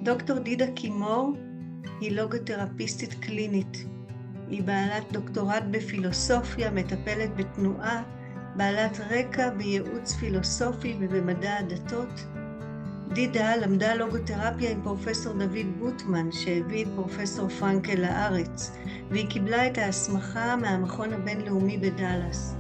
דוקטור דידה קימור היא לוגותרפיסטית קלינית. היא בעלת דוקטורט בפילוסופיה, מטפלת בתנועה, בעלת רקע בייעוץ פילוסופי ובמדע הדתות. דידה למדה לוגותרפיה עם פרופסור דוד גוטמן, שהביא את פרופסור פרנקל לארץ, והיא קיבלה את ההסמכה מהמכון הבינלאומי בדאלאס.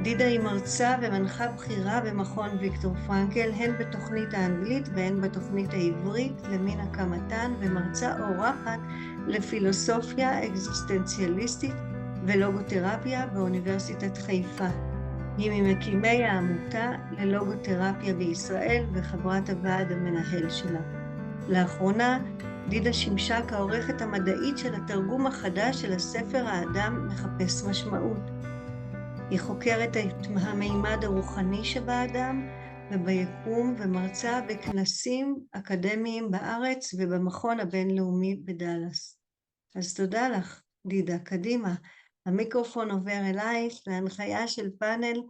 דידה היא מרצה ומנחה בכירה במכון ויקטור פרנקל, הן בתוכנית האנגלית והן בתוכנית העברית למין הקמתן, ומרצה אורחת לפילוסופיה אקזיסטנציאליסטית ולוגותרפיה באוניברסיטת חיפה. היא ממקימי העמותה ללוגותרפיה בישראל וחברת הוועד המנהל שלה. לאחרונה דידה שימשה כעורכת המדעית של התרגום החדש של הספר האדם מחפש משמעות. היא חוקרת את המימד הרוחני שבאדם וביקום ומרצה בכנסים אקדמיים בארץ ובמכון הבינלאומי בדאלאס. אז תודה לך, דידה. קדימה, המיקרופון עובר אלייך להנחיה של פאנל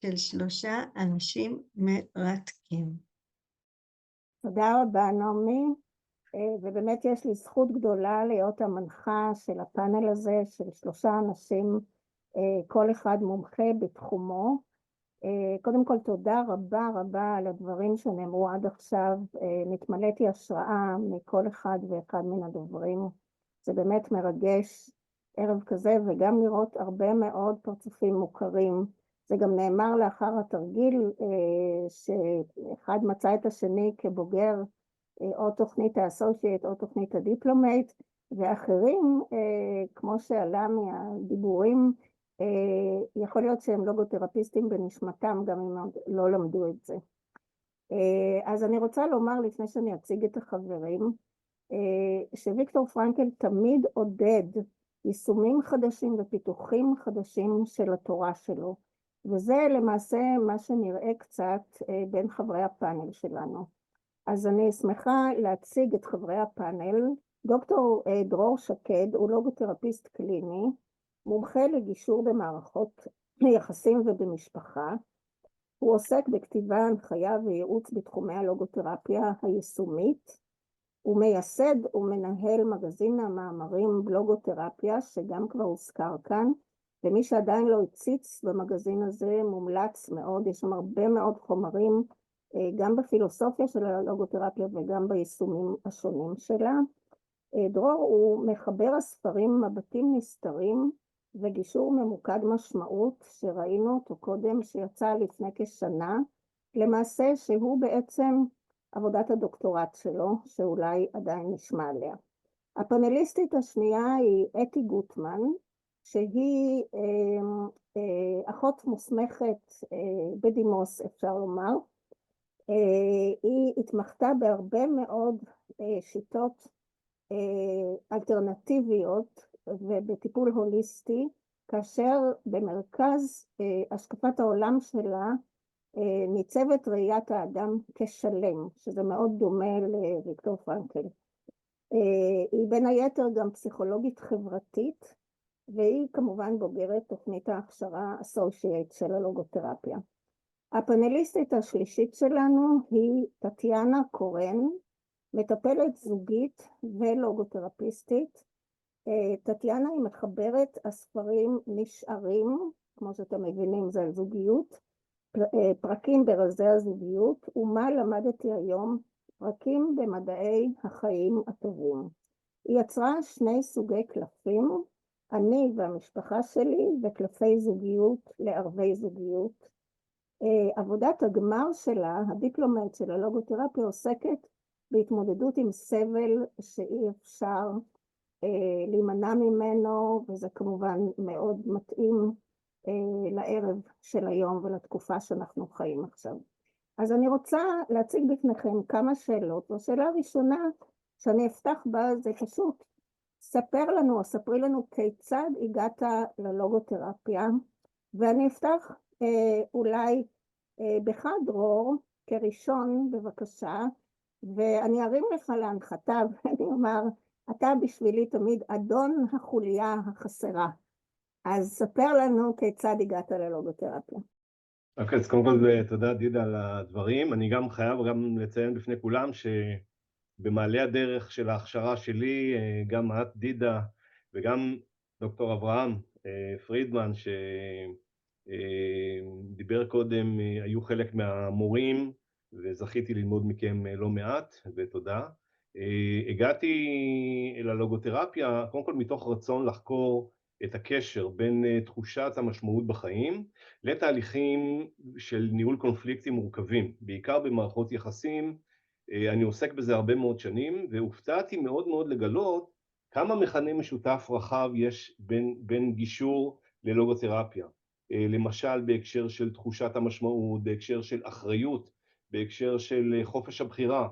של 3 אנשים מרתקים. תודה רבה, נעמי, ובאמת יש לי זכות גדולה להיות המנחה של הפאנל הזה של 3 אנשים, כל אחד מומחה בתחומו. קודם כל תודה רבה רבה על הדברים שנאמרו עד עכשיו. נתמלאתי השראה מכל אחד ואחד מן הדוברים. זה באמת מרגש ערב כזה, וגם לראות הרבה מאוד פרצופים מוכרים. זה גם נאמר לאחר התרגיל שאחד מצא את השני כבוגר או תוכנית האסושייט או תוכנית הדיפלומט, ואחרים, כמו שעלה מהדיבורים, יכול להיות שהם לוגותרפיסטים בנשמתם, גם אם לא למדו את זה. אז אני רוצה לומר לפני שאני אציג את החברים, שוויקטור פרנקל תמיד עודד יישומים חדשים ופיתוחים חדשים של התורה שלו, וזה למעשה מה שנראה קצת בין חברי הפאנל שלנו. אז אני שמחה להציג את חברי הפאנל. דוקטור דרור שקד הוא לוגותרפיסט קליני, מומחה לגישור במערכות יחסים ובמשפחה. הוא עוסק בכתיבה, הנחיה וייעוץ בתחומי הלוגותרפיה היישומית. הוא מייסד ומנהל מגזין המאמרים בלוגותרפיה, שגם כבר הוזכר כאן, ומי שעדיין לא הציץ במגזין הזה מומלץ מאוד. יש שם הרבה מאוד חומרים, גם בפילוסופיה של הלוגותרפיה וגם ביישומים השונים שלה. דרור הוא מחבר הספרים מבטים נסתרים וגישור ממוקד משמעות, שראינו אותו קודם, שיצא לפני כשנה, למעשה שהוא בעצם עבודת הדוקטורט שלו, שאולי עדיין נשמע עליה. הפאנליסטית השנייה היא אתי גוטמן, שהיא אחות מוסמכת בדימוס, אפשר לומר. היא התמחתה בהרבה מאוד שיטות אלטרנטיביות ובטיפול הוליסטי, כאשר במרכז השקפת העולם שלה ניצבת ראיית האדם כשלם, שזה מאוד דומה לוויקטור פרנקל. היא בין היתר גם פסיכולוגית חברתית, והיא כמובן בוגרת תוכנית ההכשרה אסושייט של הלוגותרפיה. הפאנליסטית השלישית שלנו היא טטיאנה קורן, מטפלת זוגית ולוגותרפיסטית. טטיאנה היא מחברת הספרים נשארים, כמו שאתם מבינים זה על זוגיות, פרקים ברזי הזוגיות, ומה למדתי היום, פרקים במדעי החיים הטובים. היא יצרה 2 סוגי קלפים, אני והמשפחה שלי, וקלפי זוגיות לערבי זוגיות. עבודת הגמר שלה, הדיפלומט של הלוגותרפיה, עוסקת בהתמודדות עם סבל שאי אפשר להימנע ממנו, וזה כמובן מאוד מתאים לערב של היום ולתקופה שאנחנו חיים עכשיו. אז אני רוצה להציג בפניכם כמה שאלות. השאלה הראשונה שאני אפתח בה זה פשוט, ספר לנו או ספרי לנו כיצד הגעת ללוגותרפיה, ואני אפתח אולי בך דרור כראשון בבקשה, ואני ארים לך להנחתה ואני אומר, אתה בשבילי תמיד אדון החוליה החסרה. אז ספר לנו כיצד הגעת ללוגותרפיה. אז קודם כל תודה דידה על הדברים. אני גם חייב לציין בפני כולם במעלה הדרך של ההכשרה שלי, גם את דידה וגם דוקטור אברהם פרידמן שדיבר קודם, היו חלק מהמורים וזכיתי ללמוד מכם לא מעט, ותודה. הגעתי אל הלוגותרפיה קודם כל מתוך רצון לחקור את הקשר בין תחושת המשמעות בחיים לתהליכים של ניהול קונפליקטים מורכבים, בעיקר במערכות יחסים. אני עוסק בזה הרבה מאוד שנים, והופתעתי מאוד מאוד לגלות כמה מכנה משותף רחב יש בין גישור ללוגותרפיה. למשל בהקשר של תחושת המשמעות, בהקשר של אחריות, בהקשר של חופש הבחירה,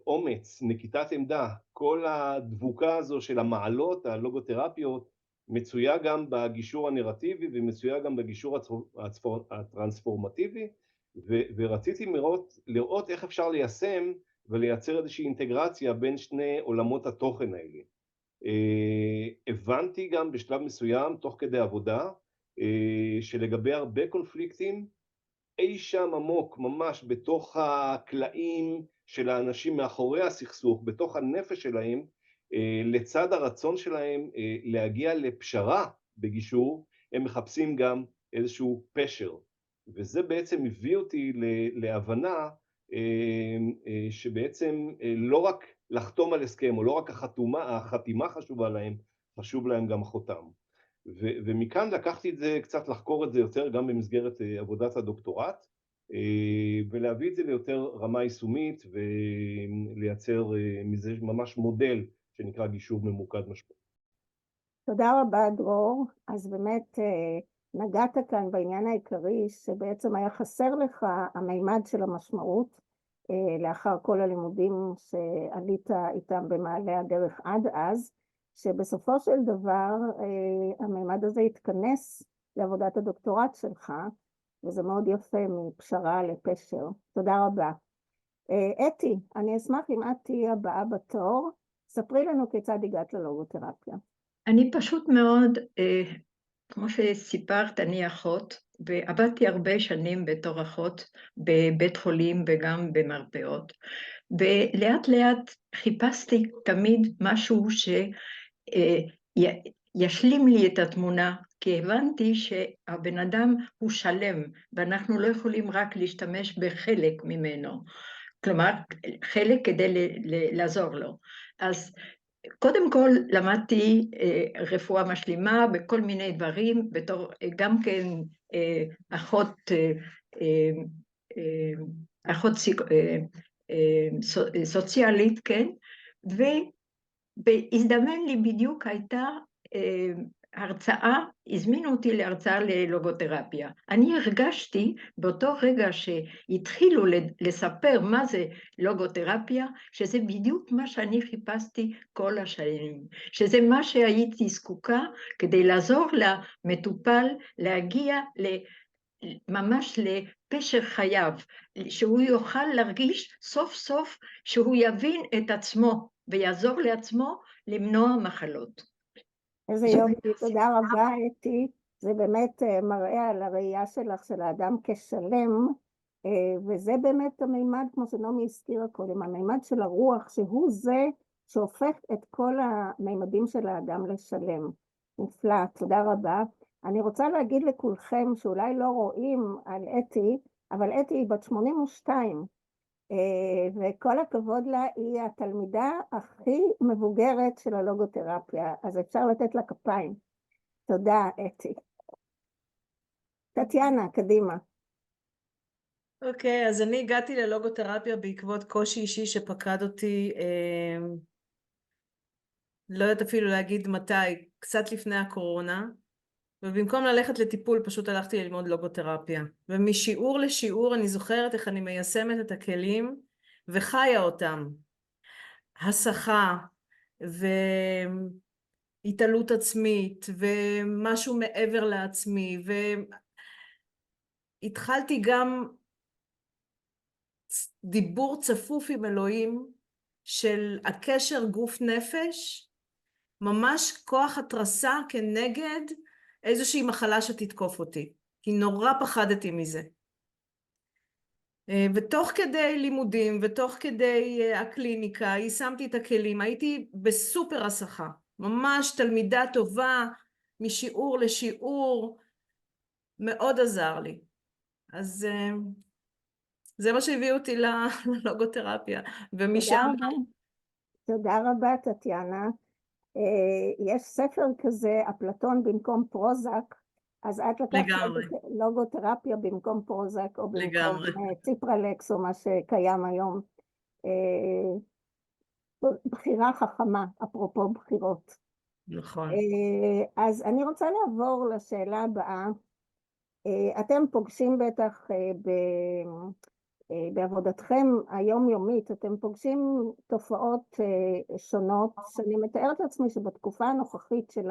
אומץ, נקיטת עמדה, כל הדבוקה הזו של המעלות הלוגותרפיות מצויה גם בגישור הנרטיבי ומצויה גם בגישור הטרנספורמטיבי, ורציתי לראות איך אפשר ליישם ולייצר איזושהי אינטגרציה בין שני עולמות התוכן האלה. הבנתי גם בשלב מסוים, תוך כדי עבודה, שלגבי הרבה קונפליקטים, אי שם עמוק, ממש בתוך הקלעים של האנשים מאחורי הסכסוך, בתוך הנפש שלהם, לצד הרצון שלהם להגיע לפשרה בגישור, הם מחפשים גם איזשהו פשר. וזה בעצם הביא אותי להבנה שבעצם לא רק לחתום על הסכם, או לא רק החתימה חשובה להם, חשוב להם גם החותם. ומכאן לקחתי את זה, קצת לחקור את זה יותר גם במסגרת עבודת הדוקטורט, ולהביא את זה ליותר רמה יישומית, ולייצר מזה ממש מודל שנקרא גישור ממוקד משמעות. תודה רבה דרור. אז באמת נגעת כאן בעניין העיקרי שבעצם היה חסר לך המימד של המשמעות לאחר כל הלימודים שעלית איתם במעלה הדרך עד אז, שבסופו של דבר המימד הזה התכנס לעבודת הדוקטורט שלך, וזה מאוד יפה מפשרה לפשר. תודה רבה. אתי, אני אשמח אם את תהיי הבאה בתור, ספרי לנו כיצד הגעת ללוגותרפיה. אני פשוט מאוד, כמו שסיפרת, אני אחות, ועבדתי הרבה שנים בתור אחות בבית חולים וגם במרפאות, ולאט לאט חיפשתי תמיד משהו שישלים לי את התמונה, כי הבנתי שהבן אדם הוא שלם, ואנחנו לא יכולים רק להשתמש בחלק ממנו, כלומר, חלק כדי לעזור לו. אז קודם כל למדתי רפואה משלימה בכל מיני דברים, בתור גם כן אחות סוציאלית, כן? והזדמן לי בדיוק הייתה הרצאה, הזמינו אותי להרצאה ללוגותרפיה. אני הרגשתי באותו רגע שהתחילו לספר מה זה לוגותרפיה, שזה בדיוק מה שאני חיפשתי כל השנים, שזה מה שהייתי זקוקה כדי לעזור למטופל להגיע ממש לפשר חייו, שהוא יוכל להרגיש סוף סוף שהוא יבין את עצמו ויעזור לעצמו למנוע מחלות. איזה יופי, תודה רבה אתי, זה באמת מראה על הראייה שלך של האדם כשלם, וזה באמת המימד, כמו שנעמי הזכירה קודם, המימד של הרוח, שהוא זה שהופך את כל המימדים של האדם לשלם. נפלא, תודה רבה. אני רוצה להגיד לכולכם שאולי לא רואים על אתי, אבל אתי היא בת 82, וכל הכבוד לה, היא התלמידה הכי מבוגרת של הלוגותרפיה, אז אפשר לתת לה כפיים. תודה, אתי. טטיאנה, קדימה. אוקיי, אז אני הגעתי ללוגותרפיה בעקבות קושי אישי שפקד אותי, לא יודעת אפילו להגיד מתי, קצת לפני הקורונה, ובמקום ללכת לטיפול פשוט הלכתי ללמוד לוגותרפיה. ומשיעור לשיעור אני זוכרת איך אני מיישמת את הכלים וחיה אותם. הסחה והתעלות עצמית ומשהו מעבר לעצמי, והתחלתי גם דיבור צפוף עם אלוהים של הקשר גוף נפש, ממש כוח התרסה כנגד איזושהי מחלה שתתקוף אותי, כי נורא פחדתי מזה. ותוך כדי לימודים ותוך כדי הקליניקה, יישמתי את הכלים, הייתי בסופר הסחה, ממש תלמידה טובה, משיעור לשיעור, מאוד עזר לי. אז זה מה שהביא אותי ללוגותרפיה, ומשם... תודה רבה, טטיאנה. יש ספר כזה, אפלטון במקום פרוזק, אז את לקחת לוגותרפיה במקום פרוזק, או במקום ציפרלקס, או מה שקיים היום. בחירה חכמה, אפרופו בחירות. נכון. אז אני רוצה לעבור לשאלה הבאה. אתם פוגשים בטח בעבודתכם היומיומית, אתם פוגשים תופעות שונות, שאני מתארת לעצמי שבתקופה הנוכחית של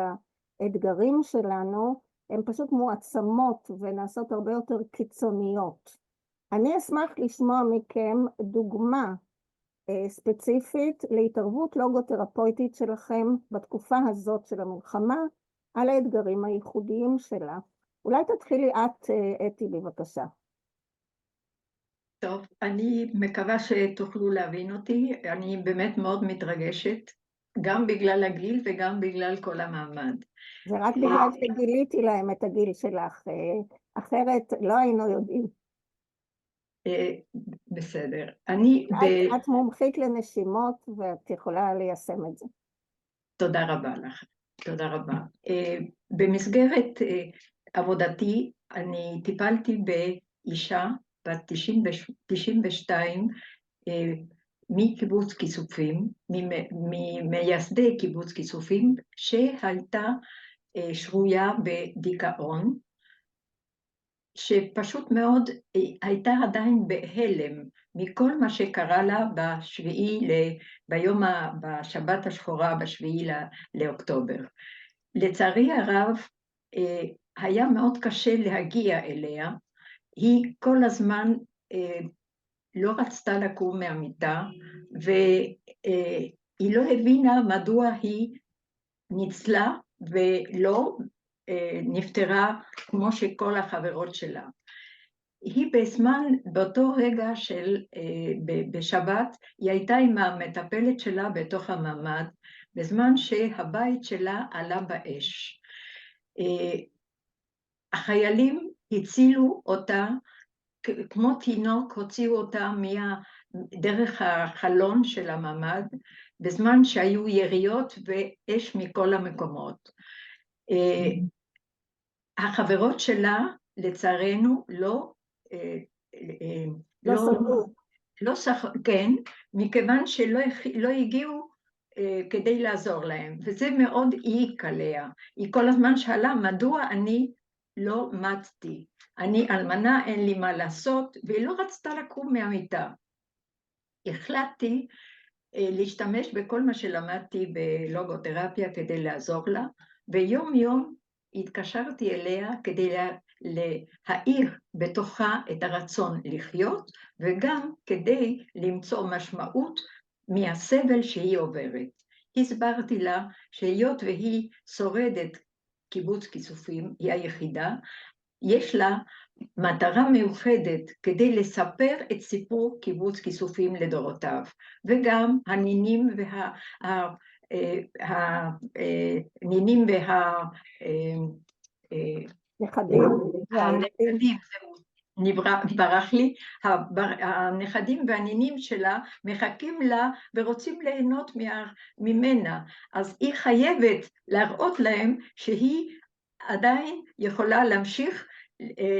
האתגרים שלנו, הן פשוט מועצמות ונעשות הרבה יותר קיצוניות. אני אשמח לשמוע מכם דוגמה ספציפית להתערבות לוגותרפויטית שלכם בתקופה הזאת של המלחמה, על האתגרים הייחודיים שלה. אולי תתחילי את, אתי, בבקשה. טוב, אני מקווה שתוכלו להבין אותי, אני באמת מאוד מתרגשת, גם בגלל הגיל וגם בגלל כל המעמד. זה רק בגלל שגיליתי להם את הגיל שלך, אחרת לא היינו יודעים. בסדר. את מומחית לנשימות ואת יכולה ליישם את זה. תודה רבה לך, תודה רבה. במסגרת עבודתי אני טיפלתי באישה בת 92 מקיבוץ כיסופים, ממייסדי קיבוץ כיסופים, שהייתה שרויה בדיכאון, שפשוט מאוד הייתה עדיין בהלם מכל מה שקרה לה בשבת השחורה ב7 לאוקטובר. לצערי הרב, היה מאוד קשה להגיע אליה, היא כל הזמן לא רצתה לקום מהמיטה, והיא לא הבינה מדוע היא ניצלה ולא נפטרה כמו שכל החברות שלה. היא באותו רגע בשבת, היא הייתה עם המטפלת שלה בתוך הממ"ד, בזמן שהבית שלה עלה באש. החיילים הצילו אותה, כמו תינוק הוציאו אותה דרך החלון של הממ"ד, בזמן שהיו יריות ואש מכל המקומות. החברות שלה, לצערנו, לא שחו, כן, מכיוון שלא הגיעו כדי לעזור להם, וזה מאוד העיק עליה. היא כל הזמן שאלה, מדוע אני לא מתתי? אני אלמנה, אין לי מה לעשות, והיא לא רצתה לקום מהמיטה. החלטתי להשתמש בכל מה שלמדתי בלוגותרפיה כדי לעזור לה, ויום יום התקשרתי אליה כדי להאיר בתוכה את הרצון לחיות, וגם כדי למצוא משמעות מהסבל שהיא עוברת. הסברתי לה שהיות והיא שורדת קיבוץ כיסופים, היא היחידה, יש לה מטרה מיוחדת כדי לספר את סיפור קיבוץ כיסופים לדורותיו, וגם הנינים הנינים והנכדים, ברח לי, הנכדים והנינים שלה מחכים לה ורוצים ליהנות ממנה, אז היא חייבת להראות להם שהיא עדיין יכולה להמשיך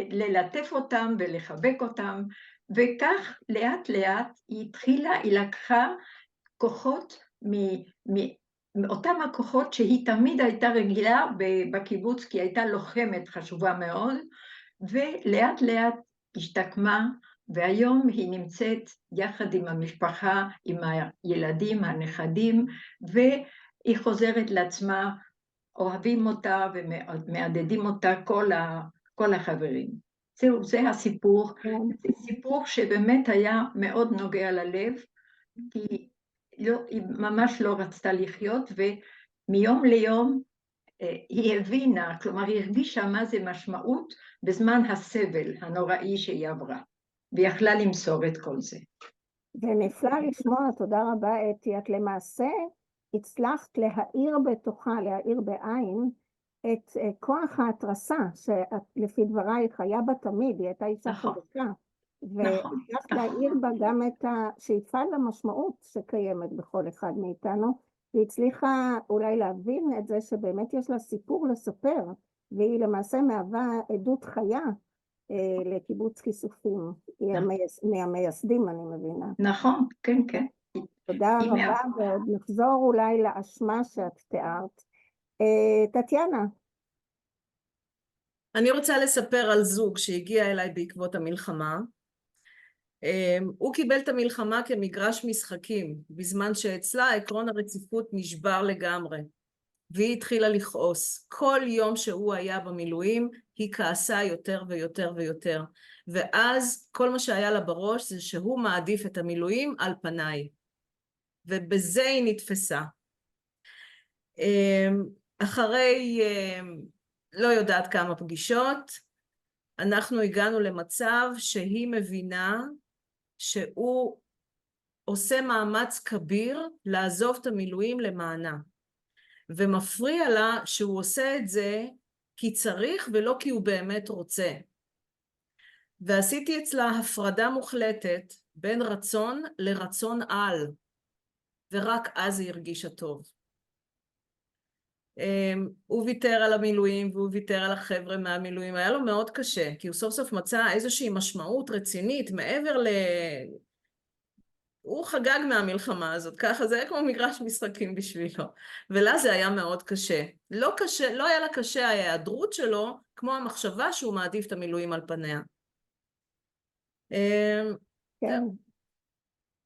ללטף אותם ולחבק אותם, וכך לאט לאט היא לקחה כוחות מאותם הכוחות שהיא תמיד הייתה רגילה בקיבוץ, כי הייתה לוחמת חשובה מאוד, ולאט לאט השתקמה, והיום היא נמצאת יחד עם המשפחה, עם הילדים, הנכדים, והיא חוזרת לעצמה, אוהבים אותה ומעדדים אותה כל החברים. זה הסיפור, זה סיפור שבאמת היה מאוד נוגע ללב, כי היא ממש לא רצתה לחיות, ומיום ליום היא הבינה, כלומר היא הרגישה מה זה משמעות בזמן הסבל הנוראי שהיא עברה. ויכלה למסור את כל זה. זה נפלא לשמוע, תודה רבה אתי. את למעשה הצלחת להאיר בתוכה, להאיר בעין, את כוח ההתרסה, שלפי דברייך היה בה תמיד, היא הייתה אישה חזקה. והצלחת להאיר בה גם את השאיפה למשמעות שקיימת בכל אחד מאיתנו, והצליחה אולי להבין את זה שבאמת יש לה סיפור לספר, והיא למעשה מהווה עדות חיה לקיבוץ כיסופים, מהמייסדים אני מבינה. נכון, כן, כן. תודה רבה, ועוד נחזור אולי לאשמה שאת תיארת. טטיאנה. אני רוצה לספר על זוג שהגיע אליי בעקבות המלחמה. הוא קיבל את המלחמה כמגרש משחקים, בזמן שאצלה עקרון הרציפות נשבר לגמרי, והיא התחילה לכעוס. כל יום שהוא היה במילואים, היא כעסה יותר ויותר ויותר. ואז כל מה שהיה לה בראש זה שהוא מעדיף את המילואים על פניי. ובזה היא נתפסה. אחרי לא יודעת כמה פגישות, אנחנו הגענו למצב שהיא מבינה שהוא עושה מאמץ כביר לעזוב את המילואים למענה. ומפריע לה שהוא עושה את זה כי צריך ולא כי הוא באמת רוצה. ועשיתי אצלה הפרדה מוחלטת בין רצון לרצון על, ורק אז היא הרגישה טוב. הוא ויתר על המילואים והוא ויתר על החבר'ה מהמילואים, היה לו מאוד קשה, כי הוא סוף סוף מצא איזושהי משמעות רצינית מעבר הוא חגג מהמלחמה הזאת, ככה זה היה כמו מגרש משחקים בשבילו, ולה זה היה מאוד קשה. לא היה לה קשה ההיעדרות שלו, כמו המחשבה שהוא מעדיף את המילואים על פניה. כן.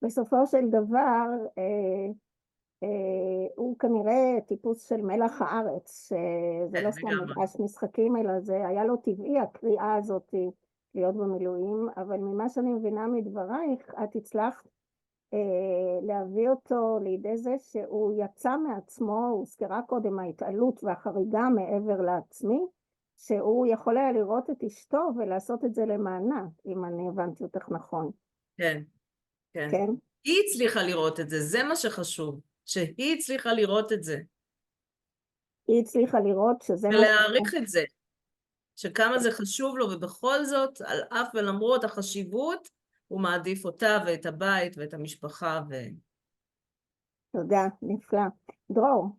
בסופו של דבר, הוא כנראה טיפוס של מלח הארץ, שזה לא סתם מגרש משחקים, אלא זה היה לו טבעי, הקריאה הזאת להיות במילואים, אבל ממה שאני מבינה מדברייך, את הצלחת להביא אותו לידי זה שהוא יצא מעצמו, הוא הוזכרה קודם ההתעלות והחריגה מעבר לעצמי, שהוא יכול היה לראות את אשתו ולעשות את זה למענה, אם אני הבנתי אותך נכון. כן, כן. כן? היא הצליחה לראות את זה, זה מה שחשוב, שהיא הצליחה לראות את זה. היא הצליחה לראות שזה... ולהעריך את זה, שכמה זה חשוב לו, ובכל זאת, על אף ולמרות החשיבות, הוא מעדיף אותה ואת הבית ואת המשפחה תודה, נפלא. דרור.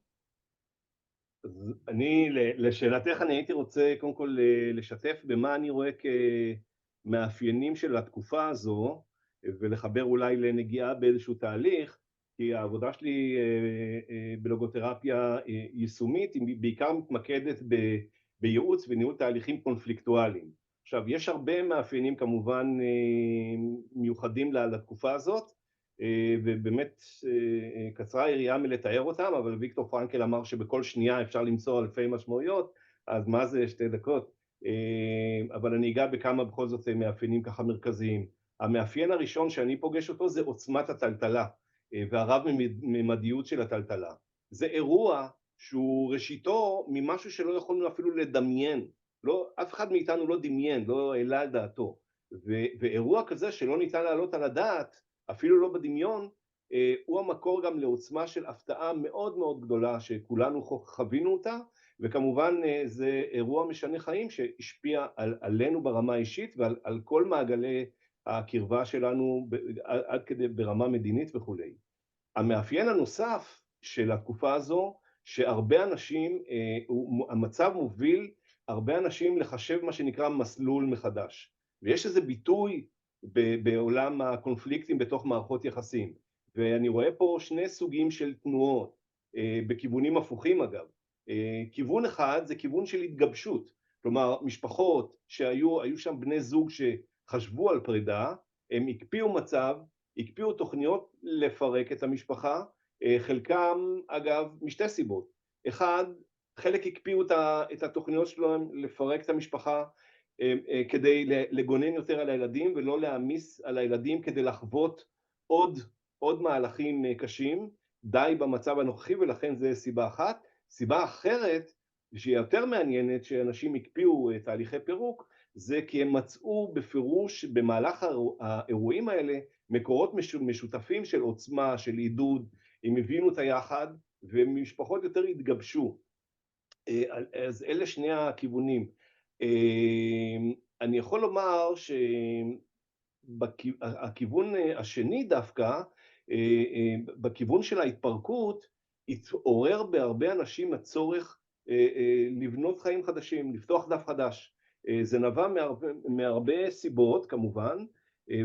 אז אני, לשאלתך, אני הייתי רוצה קודם כל לשתף במה אני רואה כמאפיינים של התקופה הזו, ולחבר אולי לנגיעה באיזשהו תהליך, כי העבודה שלי בלוגותרפיה יישומית היא בעיקר מתמקדת בייעוץ וניהול תהליכים קונפליקטואליים. עכשיו, יש הרבה מאפיינים כמובן מיוחדים לתקופה הזאת, ובאמת קצרה היריעה מלתאר אותם, אבל ויקטור פרנקל אמר שבכל שנייה אפשר למצוא אלפי משמעויות, אז מה זה 2 דקות? אבל אני אגע בכמה בכל זאת מאפיינים ככה מרכזיים. המאפיין הראשון שאני פוגש אותו זה עוצמת הטלטלה, והרב-ממדיות של הטלטלה. זה אירוע שהוא ראשיתו ממשהו שלא יכולנו אפילו לדמיין, אף אחד מאיתנו לא דמיין, לא העלה על דעתו, ואירוע כזה שלא ניתן לעלות על הדעת, אפילו לא בדמיון, הוא המקור גם לעוצמה של הפתעה מאוד מאוד גדולה שכולנו חווינו אותה, וכמובן זה אירוע משנה חיים שהשפיע עלינו ברמה האישית ועל כל מעגלי הקרבה שלנו עד כדי ברמה מדינית וכו'. המאפיין הנוסף של התקופה הזו, שהרבה אנשים, המצב מוביל הרבה אנשים לחשב מה שנקרא מסלול מחדש, ויש איזה ביטוי בעולם הקונפליקטים בתוך מערכות יחסים, ואני רואה פה 2 סוגים של תנועות, בכיוונים הפוכים אגב. כיוון אחד זה כיוון של התגבשות, כלומר משפחות שהיו שם בני זוג שחשבו על פרידה, הם הקפיאו מצב, הקפיאו תוכניות לפרק את המשפחה, חלקם אגב משתי סיבות. אחד, חלק הקפיאו את התוכניות שלהם לפרק את המשפחה כדי לגונן יותר על הילדים ולא להעמיס על הילדים כדי לחוות עוד מהלכים קשים, די במצב הנוכחי, ולכן זה סיבה אחת. סיבה אחרת שהיא יותר מעניינת שאנשים הקפיאו תהליכי פירוק, זה כי הם מצאו בפירוש במהלך האירועים האלה מקורות משותפים של עוצמה, של עידוד, הם הבינו את היחד ומשפחות יותר התגבשו. אז אלה שני הכיוונים. אני יכול לומר שהכיוון השני דווקא, בכיוון של ההתפרקות, התעורר בהרבה אנשים הצורך לבנות חיים חדשים, לפתוח דף חדש. זה נבע מהרבה סיבות כמובן,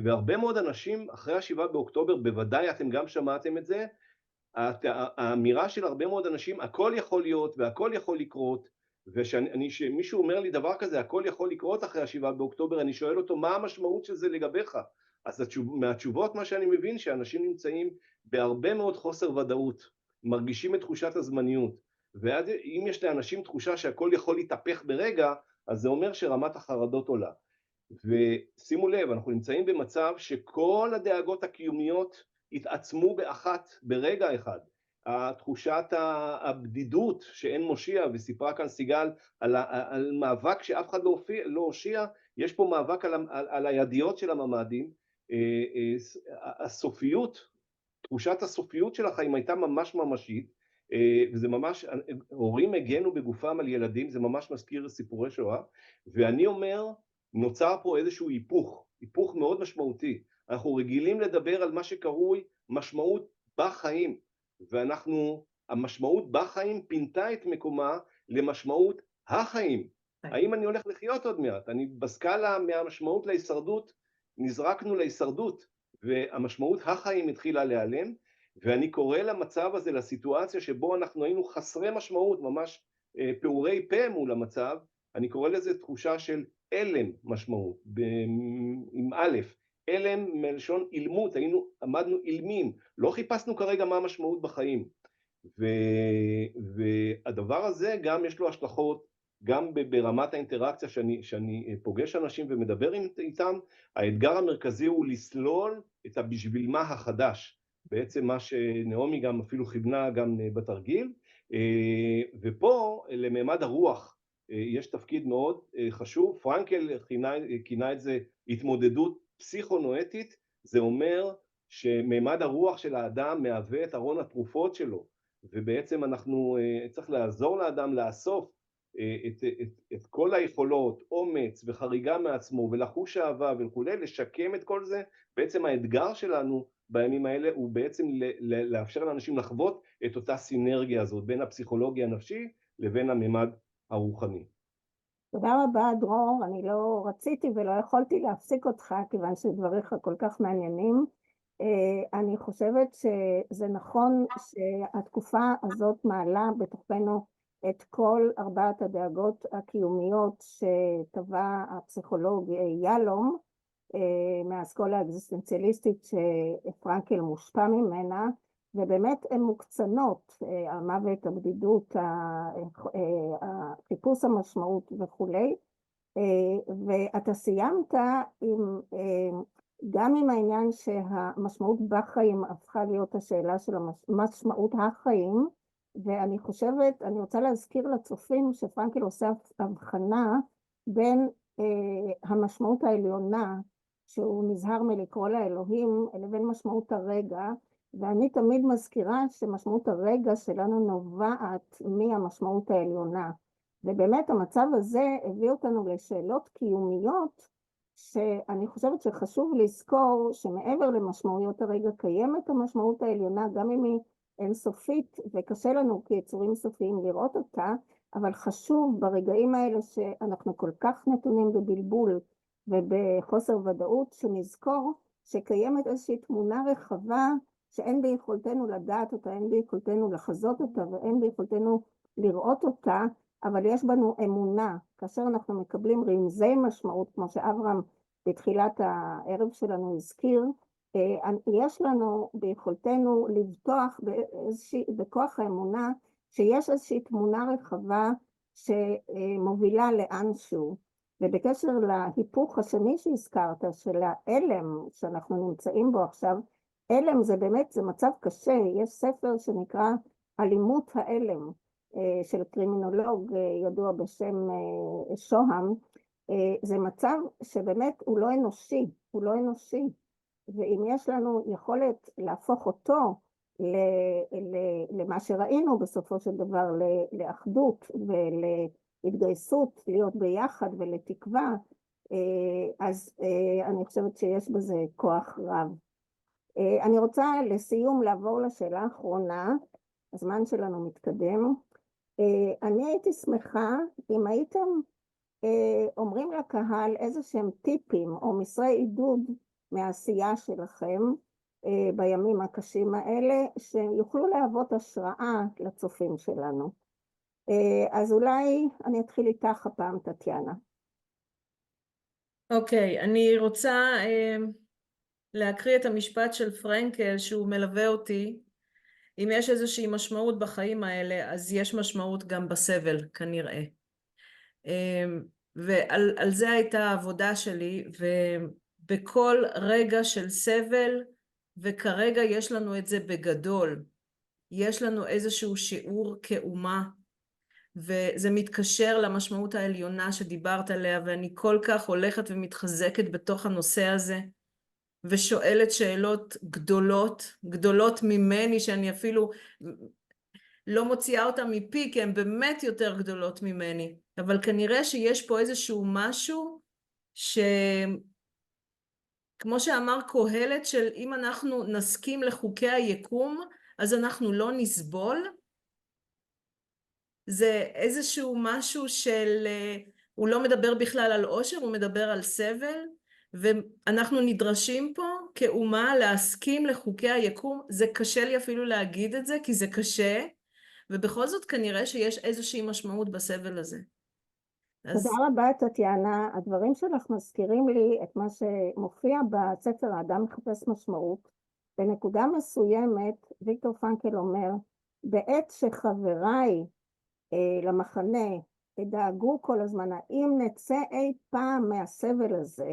והרבה מאוד אנשים אחרי ה7 באוקטובר, בוודאי אתם גם שמעתם את זה, האמירה של הרבה מאוד אנשים, הכל יכול להיות והכל יכול לקרות, ושמישהו אומר לי דבר כזה, הכל יכול לקרות אחרי ה7 באוקטובר, אני שואל אותו מה המשמעות של זה לגביך? אז מהתשובות מה שאני מבין שאנשים נמצאים בהרבה מאוד חוסר ודאות, מרגישים את תחושת הזמניות, ועד אם יש לאנשים תחושה שהכל יכול להתהפך ברגע, אז זה אומר שרמת החרדות עולה. ושימו לב, אנחנו נמצאים במצב שכל הדאגות הקיומיות התעצמו ברגע אחד. תחושת הבדידות שאין מושיע, וסיפרה כאן סיגל על מאבק שאף אחד לא הושיע, יש פה מאבק על הידיות של הממדים, הסופיות, תחושת הסופיות של החיים הייתה ממש ממשית, וזה ממש, הורים הגנו בגופם על ילדים, זה ממש מזכיר סיפורי שואה, ואני אומר, נוצר פה איזשהו היפוך מאוד משמעותי, אנחנו רגילים לדבר על מה שקרוי משמעות בחיים, המשמעות בחיים פינתה את מקומה למשמעות החיים, האם אני הולך לחיות עוד מעט, אני בסקאלה מהמשמעות להישרדות, נזרקנו להישרדות, והמשמעות החיים התחילה להיעלם, ואני קורא למצב הזה, לסיטואציה שבו אנחנו היינו חסרי משמעות, ממש פעורי פה מול המצב, אני קורא לזה תחושה של אלם משמעות, עם א', אלם מלשון אילמות, עמדנו אילמים, לא חיפשנו כרגע מה המשמעות בחיים, והדבר הזה גם יש לו השלכות, גם ברמת האינטראקציה שאני פוגש אנשים ומדבר איתם, האתגר המרכזי הוא לסלול את הבשביל מה החדש, בעצם מה שנעמי גם אפילו כיוונה גם בתרגיל, ופה לממד הרוח יש תפקיד מאוד חשוב, פרנקל כינה את זה התמודדות פסיכונואטית, זה אומר שממד הרוח של האדם מהווה את ארון התרופות שלו, ובעצם אנחנו צריך לעזור לאדם לאסוף את כל היכולות, אומץ וחריגה מעצמו ולחוש אהבה וכו', לשקם את כל זה, בעצם האתגר שלנו בימים האלה הוא בעצם לאפשר לאנשים לחוות את אותה סינרגיה הזאת בין הפסיכולוגיה הנפשי לבין הממד הרוחני. תודה רבה דרור, אני לא רציתי ולא יכולתי להפסיק אותך כיוון שדבריך כל כך מעניינים. אני חושבת שזה נכון שהתקופה הזאת מעלה בתוכנו את כל 4 הדאגות הקיומיות שטבע הפסיכולוג יהלום מהאסכולה האקזיסטנציאליסטית שפרנקל מושפע ממנה, ובאמת הן מוקצנות, המוות, הבדידות, חיפוש המשמעות וכולי, ואתה סיימת גם עם העניין שהמשמעות בחיים הפכה להיות השאלה של משמעות החיים, ואני חושבת, אני רוצה להזכיר לצופים שפרנקל עושה הבחנה בין המשמעות העליונה, שהוא נזהר מלקרוא לאלוהים, לבין משמעות הרגע, ואני תמיד מזכירה שמשמעות הרגע שלנו נובעת מהמשמעות העליונה, ובאמת המצב הזה הביא אותנו לשאלות קיומיות, שאני חושבת שחשוב לזכור שמעבר למשמעויות הרגע קיימת המשמעות העליונה, גם אם היא אינסופית וקשה לנו כיצורים סופיים לראות אותה, אבל חשוב ברגעים האלה שאנחנו כל כך נתונים בבלבול ובחוסר ודאות, שנזכור שקיימת איזושהי תמונה רחבה שאין ביכולתנו לדעת אותה, אין ביכולתנו לחזות אותה ואין ביכולתנו לראות אותה, אבל יש בנו אמונה, כאשר אנחנו מקבלים רמזי משמעות, כמו שאברהם בתחילת הערב שלנו הזכיר, יש לנו ביכולתנו לבטוח בכוח האמונה שיש איזושהי תמונה רחבה שמובילה לאנשהו. ובקשר להיפוך השני שהזכרת, של האלם שאנחנו נמצאים בו עכשיו, אלם זה באמת, זה מצב קשה, יש ספר שנקרא אלימות האלם, של קרימינולוג ידוע בשם שוהם, זה מצב שבאמת הוא לא אנושי, הוא לא אנושי, ואם יש לנו יכולת להפוך אותו למה שראינו בסופו של דבר, לאחדות ולהתגייסות, להיות ביחד ולתקווה, אז אני חושבת שיש בזה כוח רב. אני רוצה לסיום לעבור לשאלה האחרונה, הזמן שלנו מתקדם. אני הייתי שמחה אם הייתם אומרים לקהל איזה שהם טיפים או מסרי עידוד מהעשייה שלכם בימים הקשים האלה, שיוכלו להוות השראה לצופים שלנו. אז אולי אני אתחיל איתך הפעם, טטיאנה. אוקיי, אני רוצה להקריא את המשפט של פרנקל שהוא מלווה אותי. אם יש איזושהי משמעות בחיים האלה, אז יש משמעות גם בסבל, כנראה. ועל זה הייתה העבודה שלי, ובכל רגע של סבל, וכרגע יש לנו את זה בגדול, יש לנו איזשהו שיעור כאומה, וזה מתקשר למשמעות העליונה שדיברת עליה, ואני כל כך הולכת ומתחזקת בתוך הנושא הזה, ושואלת שאלות גדולות, גדולות ממני, שאני אפילו לא מוציאה אותם מפי, כי הן באמת יותר גדולות ממני. אבל כנראה שיש פה איזשהו משהו כמו שאמר קהלת, של אם אנחנו נסכים לחוקי היקום, אז אנחנו לא נסבול. זה איזשהו משהו הוא לא מדבר בכלל על עושר, הוא מדבר על סבל, ואנחנו נדרשים פה כאומה להסכים לחוקי היקום. זה קשה לי אפילו להגיד את זה, כי זה קשה, ובכל זאת כנראה שיש איזושהי משמעות בסבל הזה. תודה רבה, טטיאנה. הדברים שלך מזכירים לי את מה שמופיע בספר האדם מחפש משמעות. בנקודה מסוימת, ויקטור פרנקל אומר, בעת שחבריי למחנה דאגו כל הזמן, האם נצא אי פעם מהסבל הזה,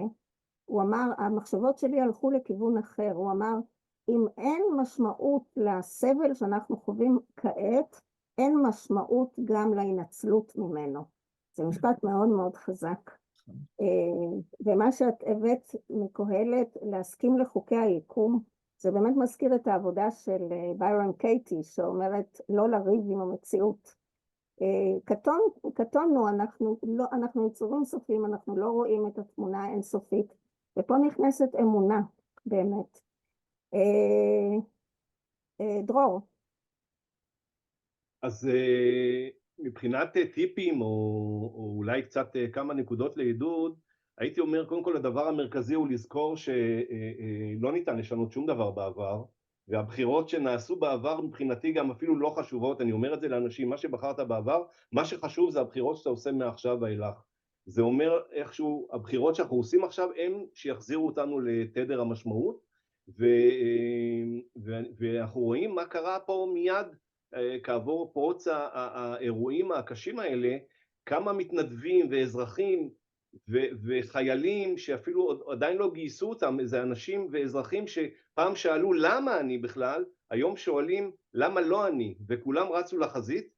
הוא אמר, המחשבות שלי הלכו לכיוון אחר. הוא אמר, אם אין משמעות לסבל שאנחנו חווים כעת, אין משמעות גם להינצלות ממנו. זה משפט מאוד מאוד חזק. ומה שאת הבאת מקהלת, להסכים לחוקי היקום, זה באמת מזכיר את העבודה של ביירון קייטי, שאומרת לא לריב עם המציאות. קטונו, אנחנו יצורים סופיים, אנחנו לא רואים את התמונה האינסופית, ופה נכנסת אמונה, באמת. דרור. אז מבחינת טיפים, או אולי קצת כמה נקודות לעידוד, הייתי אומר, קודם כל, הדבר המרכזי הוא לזכור שלא ניתן לשנות שום דבר בעבר, והבחירות שנעשו בעבר מבחינתי גם אפילו לא חשובות. אני אומר את זה לאנשים, מה שבחרת בעבר, מה שחשוב זה הבחירות שאתה עושה מעכשיו ואילך. זה אומר איכשהו, הבחירות שאנחנו עושים עכשיו הם שיחזירו אותנו לתדר המשמעות, ואנחנו רואים מה קרה פה מיד כעבור פרוץ האירועים הקשים האלה, כמה מתנדבים ואזרחים וחיילים שאפילו עדיין לא גייסו אותם, זה אנשים ואזרחים שפעם שאלו למה אני בכלל, היום שואלים למה לא אני, וכולם רצו לחזית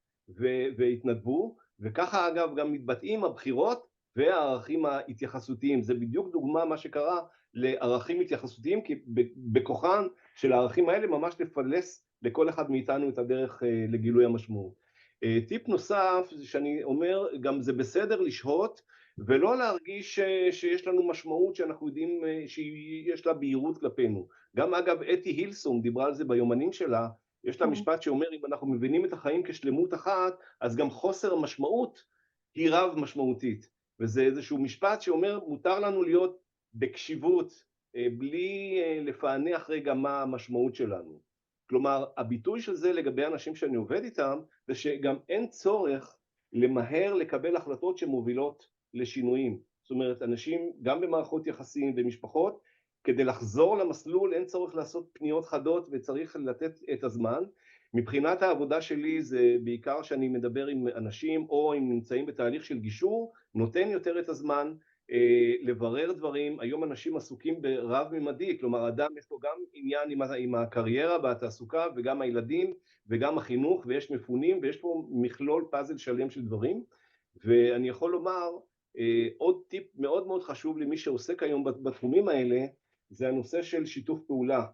והתנדבו, וככה אגב גם מתבטאים הבחירות והערכים ההתייחסותיים. זה בדיוק דוגמה מה שקרה לערכים התייחסותיים, כי בכוחן של הערכים האלה ממש לפלס לכל אחד מאיתנו את הדרך לגילוי המשמעות. טיפ נוסף זה שאני אומר, גם זה בסדר לשהות ולא להרגיש שיש לנו משמעות שאנחנו יודעים שיש לה בהירות כלפינו. גם אגב אתי הילסום דיברה על זה ביומנים שלה, יש לה משפט שאומר, אם אנחנו מבינים את החיים כשלמות אחת, אז גם חוסר משמעות היא רב משמעותית. וזה איזשהו משפט שאומר, מותר לנו להיות בקשיבות, בלי לפענח רגע מה המשמעות שלנו. כלומר, הביטוי של זה לגבי אנשים שאני עובד איתם, זה שגם אין צורך למהר לקבל החלטות שמובילות לשינויים. זאת אומרת, אנשים גם במערכות יחסים ומשפחות, כדי לחזור למסלול אין צורך לעשות פניות חדות וצריך לתת את הזמן. מבחינת העבודה שלי זה בעיקר שאני מדבר עם אנשים או אם נמצאים בתהליך של גישור, נותן יותר את הזמן, לברר דברים. היום אנשים עסוקים ברב ממדי, כלומר אדם יש לו גם עניין עם הקריירה והתעסוקה וגם הילדים וגם החינוך, ויש מפונים ויש פה מכלול פאזל שלם של דברים. ואני יכול לומר עוד טיפ מאוד מאוד חשוב למי שעוסק היום בתחומים האלה, זה הנושא של שיתוף פעולה.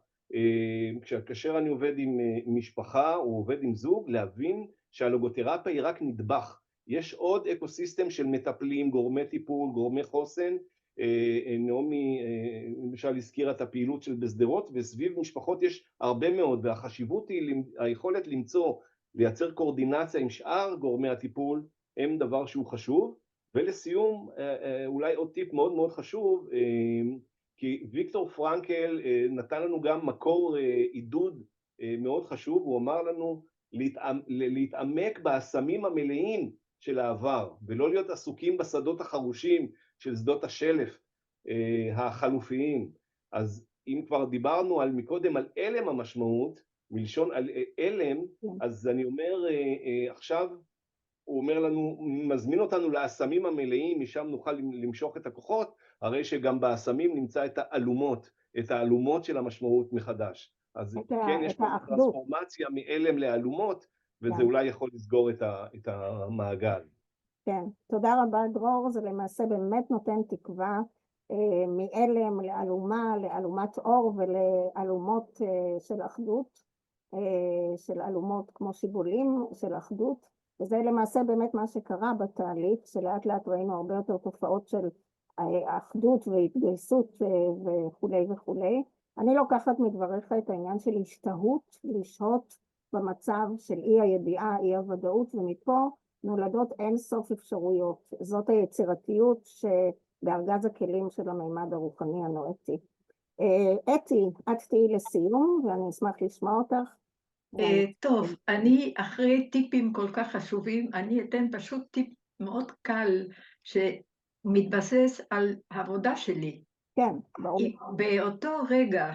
כאשר אני עובד עם משפחה או עובד עם זוג, להבין שהלוגותרפיה היא רק נדבך. יש עוד אקוסיסטם של מטפלים, גורמי טיפול, גורמי חוסן. נעמי למשל הזכירה את הפעילות של בשדרות, וסביב משפחות יש הרבה מאוד, והחשיבות היא היכולת לייצר קואורדינציה עם שאר גורמי הטיפול, הם דבר שהוא חשוב. ולסיום, אולי עוד טיפ מאוד מאוד חשוב, כי ויקטור פרנקל נתן לנו גם מקור עידוד מאוד חשוב, הוא אמר לנו להתעמק באסמים המלאים של העבר, ולא להיות עסוקים בשדות החרושים של שדות השלף החלופיים. אז אם כבר דיברנו מקודם על אלם המשמעות, מלשון על אלם, אז אני אומר עכשיו, הוא אומר לנו, מזמין אותנו לאסמים המלאים, משם נוכל למשוך את הכוחות, הרי שגם באסמים נמצא את האלומות של המשמעות מחדש. אז כן, יש פה טרנספורמציה מאלם לאלומות, וזה אולי יכול לסגור את המעגל. כן, תודה רבה דרור, זה למעשה באמת נותן תקווה מאלם לאלומה, לאלומת אור ולאלומות של אחדות, של אלומות כמו שיבולים של אחדות, וזה למעשה באמת מה שקרה בתהליך, שלאט לאט ראינו הרבה יותר תופעות של אחדות והתגייסות וכולי וכולי. אני לוקחת מדבריך את העניין של השתהות, לשהות במצב של אי הידיעה, אי הוודאות, ומפה נולדות אין סוף אפשרויות. זאת היצירתיות שבארגז הכלים של המימד הרוחני הנואתי. אתי, את תהיי לסיום, ואני אשמח לשמוע אותך. טוב, אני אחרי טיפים כל כך חשובים, אני אתן פשוט טיפ מאוד קל שמתבסס על העבודה שלי. כן, ברור. באותו רגע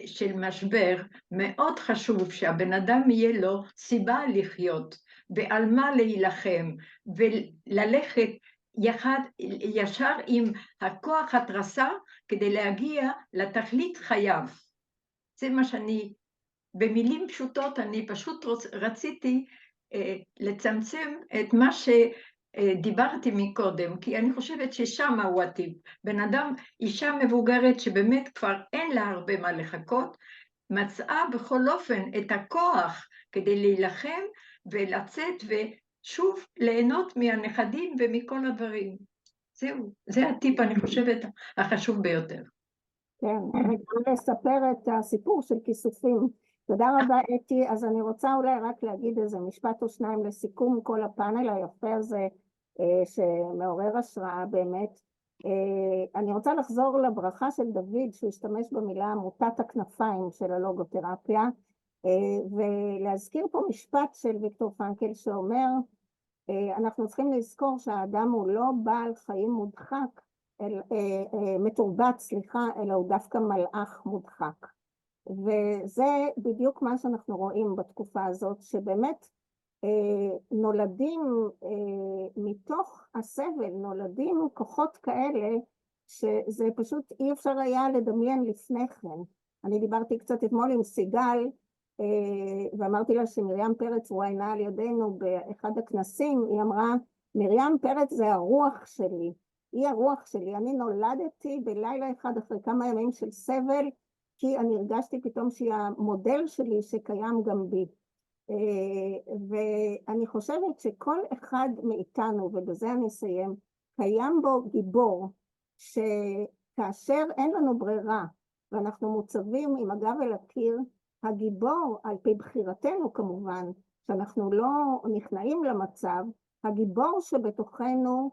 של משבר, מאוד חשוב שהבן אדם יהיה לו סיבה לחיות, ועל מה להילחם, וללכת ישר עם הכוח התרסה, כדי להגיע לתכלית חייו. זה מה שאני, במילים פשוטות, אני פשוט רציתי לצמצם את מה שדיברתי מקודם, כי אני חושבת ששם הוא הטיפ. בן אדם, אישה מבוגרת שבאמת כבר אין לה הרבה מה לחכות, מצאה בכל אופן את הכוח כדי להילחם ולצאת ושוב ליהנות מהנכדים ומכל הדברים. זהו, זה הטיפ אני חושבת החשוב ביותר. כן, אני רוצה לספר את הסיפור של כיסופים. תודה רבה אתי, אז אני רוצה אולי רק להגיד איזה משפט או שניים לסיכום כל הפאנל היפה הזה שמעורר השראה באמת. אני רוצה לחזור לברכה של דוד שהוא השתמש במילה עמותת הכנפיים של הלוגותרפיה, ולהזכיר פה משפט של ויקטור פרנקל שאומר, אנחנו צריכים לזכור שהאדם הוא לא בעל חיים מודחק, מתורבת, אלא הוא דווקא מלאך מודחק. וזה בדיוק מה שאנחנו רואים בתקופה הזאת, שבאמת נולדים מתוך הסבל, נולדים כוחות כאלה, שזה פשוט אי אפשר היה לדמיין לפני כן. אני דיברתי קצת אתמול עם סיגל, ואמרתי לה שמרים פרץ רואיינה על ידינו באחד הכנסים, היא אמרה, מרים פרץ זה הרוח שלי, היא הרוח שלי, אני נולדתי בלילה אחד אחרי כמה ימים של סבל, כי אני הרגשתי פתאום שהיא המודל שלי שקיים גם בי. ואני חושבת שכל אחד מאיתנו, ובזה אני אסיים, קיים בו גיבור, שכאשר אין לנו ברירה, ואנחנו מוצבים עם הגב אל הקיר, הגיבור, על פי בחירתנו כמובן, שאנחנו לא נכנעים למצב, הגיבור שבתוכנו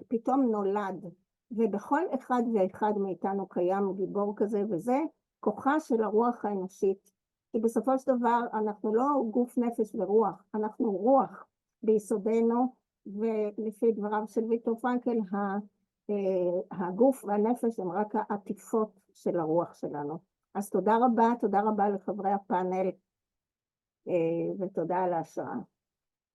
פתאום נולד, ובכל אחד ואחד מאיתנו קיים גיבור כזה, וזה כוחה של הרוח האנושית. כי בסופו של דבר אנחנו לא גוף נפש ורוח, אנחנו רוח ביסודנו, ולפי דבריו של ויקטור פרנקל, הגוף והנפש הם רק העטיפות של הרוח שלנו. אז תודה רבה לחברי הפאנל, ותודה על ההשראה.